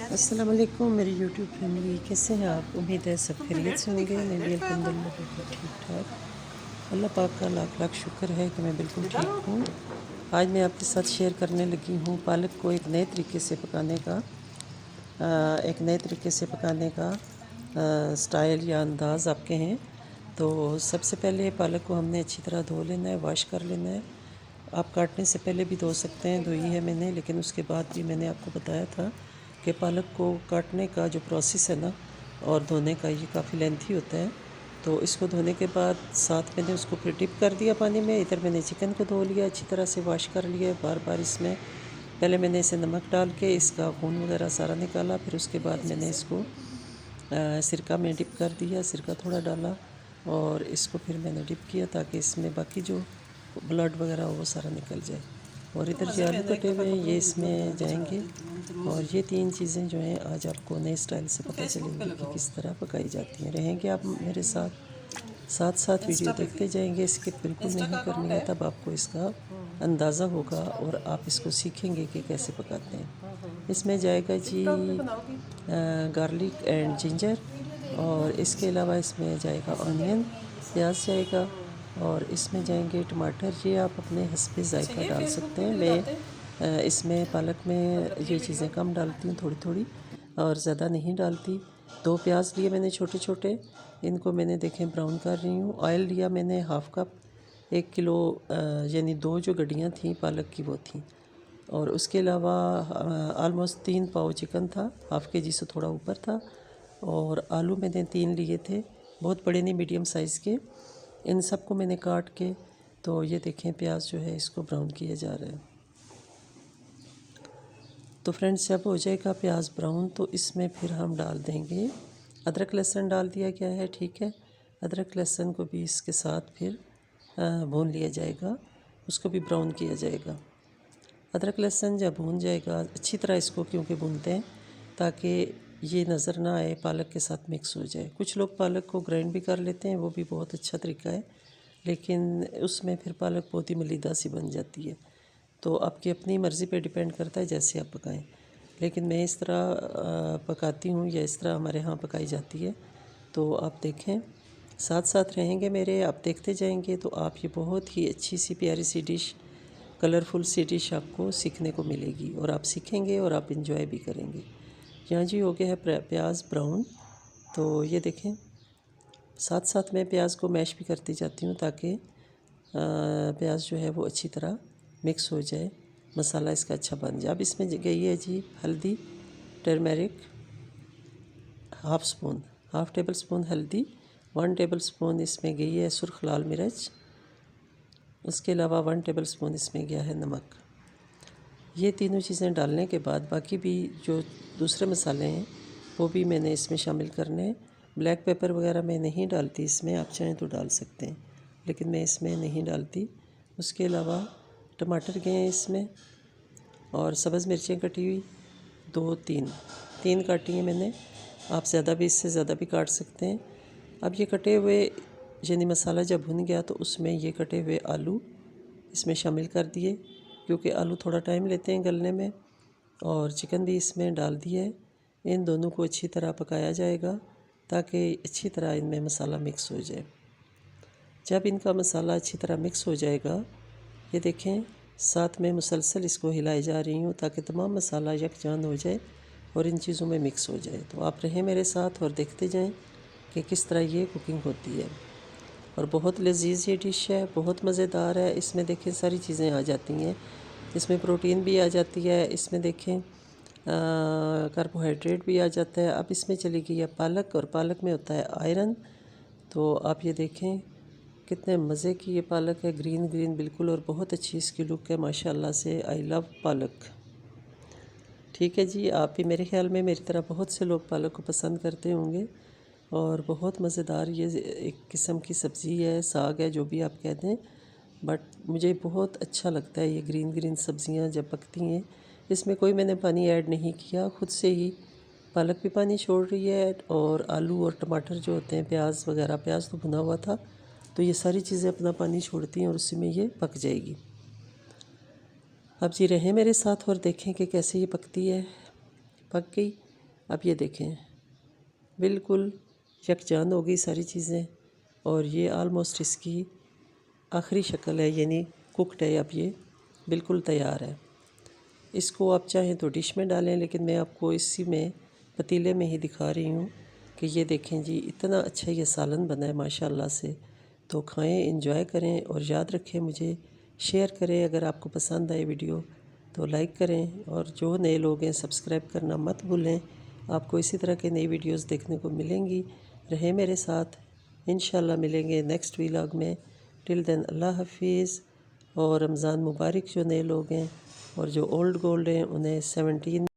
अस्सलाम वालेकुम मेरी यूट्यूब फैमिली, कैसे हैं आप? उम्मीद है सब खैरियत से होंगे। मैं भी अल्हम्दुलिल्लाह बिल्कुल ठीक ठाक। अल्लाह पाक का लाख लाख शुक्र है कि मैं बिल्कुल ठीक हूँ। आज मैं आपके साथ शेयर करने लगी हूँ पालक को एक नए तरीके से पकाने का स्टाइल या अंदाज़ आप कहें। तो सबसे पहले पालक को हमने अच्छी तरह धो लेना है, वॉश कर लेना है। आप काटने से पहले भी धो सकते हैं, धोई है मैंने, लेकिन उसके बाद भी मैंने आपको बताया था कि पालक को काटने का जो प्रोसेस है ना और धोने का, ये काफ़ी लेंथी होता है। तो इसको धोने के बाद साथ मैंने उसको फिर डिप कर दिया पानी में। इधर मैंने चिकन को धो लिया, अच्छी तरह से वॉश कर लिया। बार बार इसमें पहले मैंने इसे नमक डाल के इसका खून वगैरह सारा निकाला, फिर उसके बाद मैंने इसको सिरका में डिप कर दिया, सिरका थोड़ा डाला और इसको फिर मैंने डिप किया ताकि इसमें बाकी जो ब्लड वगैरह वो सारा निकल जाए। और इधर जो आलू कटे हुए हैं ये इसमें जाएंगे। और ये तीन चीज़ें जो हैं आज आपको नए स्टाइल से पता चलेंगी कि किस तरह पकाई जाती हैं। रहेंगे आप मेरे साथ साथ साथ वीडियो देखते जाएंगे, स्किप बिल्कुल नहीं करनी है, तब आपको इसका अंदाज़ा होगा और आप इसको सीखेंगे कि कैसे पकाते हैं। इसमें जाएगा जी गार्लिक एंड जिंजर, और इसके अलावा इसमें जाएगा ऑनियन, प्याज जाएगा, और इसमें जाएंगे टमाटर। ये आप अपने हस्बे जायका डाल सकते हैं। मैं इसमें पालक में ये चीज़ें कम डालती हूँ, थोड़ी थोड़ी, और ज़्यादा नहीं डालती। 2 प्याज लिए मैंने छोटे छोटे, इनको मैंने देखें ब्राउन कर रही हूँ। ऑयल लिया मैंने हाफ़ कप, 1 किलो यानी 2 जो गड्डियाँ थी पालक की वो थी। और उसके अलावा आलमोस्ट 3 पाव चिकन था, हाफ़ के जी से थोड़ा ऊपर था। और आलू मैंने 3 लिए थे, बहुत बड़े नहीं, मीडियम साइज़ के। इन सबको मैंने काट के, तो ये देखें प्याज जो है इसको ब्राउन किया जा रहा है। तो फ्रेंड्स जब हो जाएगा प्याज ब्राउन तो इसमें फिर हम डाल देंगे अदरक लहसुन, डाल दिया गया है, ठीक है। अदरक लहसुन को भी इसके साथ फिर भून लिया जाएगा, उसको भी ब्राउन किया जाएगा। अदरक लहसुन जब भून जाएगा अच्छी तरह इसको, क्योंकि भूनते हैं ताकि ये नज़र ना आए, पालक के साथ मिक्स हो जाए। कुछ लोग पालक को ग्राइंड भी कर लेते हैं, वो भी बहुत अच्छा तरीका है, लेकिन उसमें फिर पालक बहुत ही मलीदा सी बन जाती है। तो आपकी अपनी मर्ज़ी पे डिपेंड करता है जैसे आप पकाएं, लेकिन मैं इस तरह पकाती हूँ, या इस तरह हमारे यहाँ पकाई जाती है। तो आप देखें, साथ साथ रहेंगे मेरे, आप देखते जाएंगे तो आप ये बहुत ही अच्छी सी प्यारी सी डिश, कलरफुल सी डिश आपको सीखने को मिलेगी, और आप सीखेंगे और आप इंजॉय भी करेंगे। यहाँ जी हो गया है प्याज ब्राउन। तो ये देखें, साथ साथ मैं प्याज को मैश भी करती जाती हूँ ताकि प्याज जो है वो अच्छी तरह मिक्स हो जाए, मसाला इसका अच्छा बन जाए। अब इसमें गई है जी हल्दी, टर्मेरिक हाफ़ टेबल स्पून हल्दी, 1 टेबल स्पून इसमें गई है सुर्ख लाल मिर्च, उसके अलावा 1 टेबल स्पून इसमें गया है नमक। ये तीनों चीज़ें डालने के बाद बाकी भी जो दूसरे मसाले हैं वो भी मैंने इसमें शामिल करने हैं। ब्लैक पेपर वगैरह मैं नहीं डालती इसमें, आप चाहें तो डाल सकते हैं, लेकिन मैं इसमें नहीं डालती। उसके अलावा टमाटर गए हैं इसमें, और सब्ज़ मिर्चें कटी हुई 2-3 काटी हैं मैंने। आप ज़्यादा भी, इससे ज़्यादा भी काट सकते हैं। अब ये कटे हुए, यानी मसाला जब भुन गया तो उसमें ये कटे हुए आलू इसमें शामिल कर दिए, क्योंकि आलू थोड़ा टाइम लेते हैं गलने में, और चिकन भी इसमें डाल दिए। इन दोनों को अच्छी तरह पकाया जाएगा ताकि अच्छी तरह इनमें मसाला मिक्स हो जाए। जब इनका मसाला अच्छी तरह मिक्स हो जाएगा, ये देखें, साथ में मुसलसल इसको हिलाई जा रही हूँ ताकि तमाम मसाला यकजान हो जाए और इन चीज़ों में मिक्स हो जाए। तो आप रहें मेरे साथ और देखते जाएं कि किस तरह ये कुकिंग होती है। और बहुत लजीज ये डिश है, बहुत मज़ेदार है। इसमें देखें सारी चीज़ें आ जाती हैं, इसमें प्रोटीन भी आ जाती है, इसमें देखें कार्बोहाइड्रेट भी आ जाता है। अब इसमें चली गई है पालक, और पालक में होता है आयरन। तो आप ये देखें कितने मज़े की ये पालक है, ग्रीन ग्रीन बिल्कुल, और बहुत अच्छी इसकी लुक है माशाल्लाह से। आई लव पालक। ठीक है जी, आप भी मेरे ख्याल में मेरी तरह बहुत से लोग पालक को पसंद करते होंगे, और बहुत मज़ेदार ये एक किस्म की सब्ज़ी है, साग है, जो भी आप कह दें, बट मुझे बहुत अच्छा लगता है ये ग्रीन ग्रीन सब्ज़ियाँ जब पकती हैं। इसमें कोई मैंने पानी ऐड नहीं किया, खुद से ही पालक भी पानी छोड़ रही है, और आलू और टमाटर जो होते हैं, प्याज वगैरह, प्याज तो भुना हुआ था, तो ये सारी चीज़ें अपना पानी छोड़ती हैं और उसी में ये पक जाएगी। अब जी रहें मेरे साथ और देखें कि कैसे ये पकती है। पक गई, अब ये देखें, बिल्कुल यकजान हो गई सारी चीज़ें और ये आलमोस्ट इसकी आखिरी शक्ल है, यानी कुकड है। अब ये बिल्कुल तैयार है। इसको आप चाहें तो डिश में डालें, लेकिन मैं आपको इसी में पतीले में ही दिखा रही हूँ कि ये देखें जी, इतना अच्छा ये सालन बना है माशाल्लाह से। तो खाएं, एंजॉय करें और याद रखें, मुझे शेयर करें। अगर आपको पसंद आए वीडियो तो लाइक करें और जो नए लोग हैं सब्सक्राइब करना मत भूलें। आपको इसी तरह के नई वीडियोस देखने को मिलेंगी। रहें मेरे साथ, इंशाल्लाह मिलेंगे नेक्स्ट व्लॉग में। टिल देन अल्लाह हाफिज़ और रमज़ान मुबारक जो नए लोग हैं, और जो ओल्ड गोल्ड हैं उन्हें 17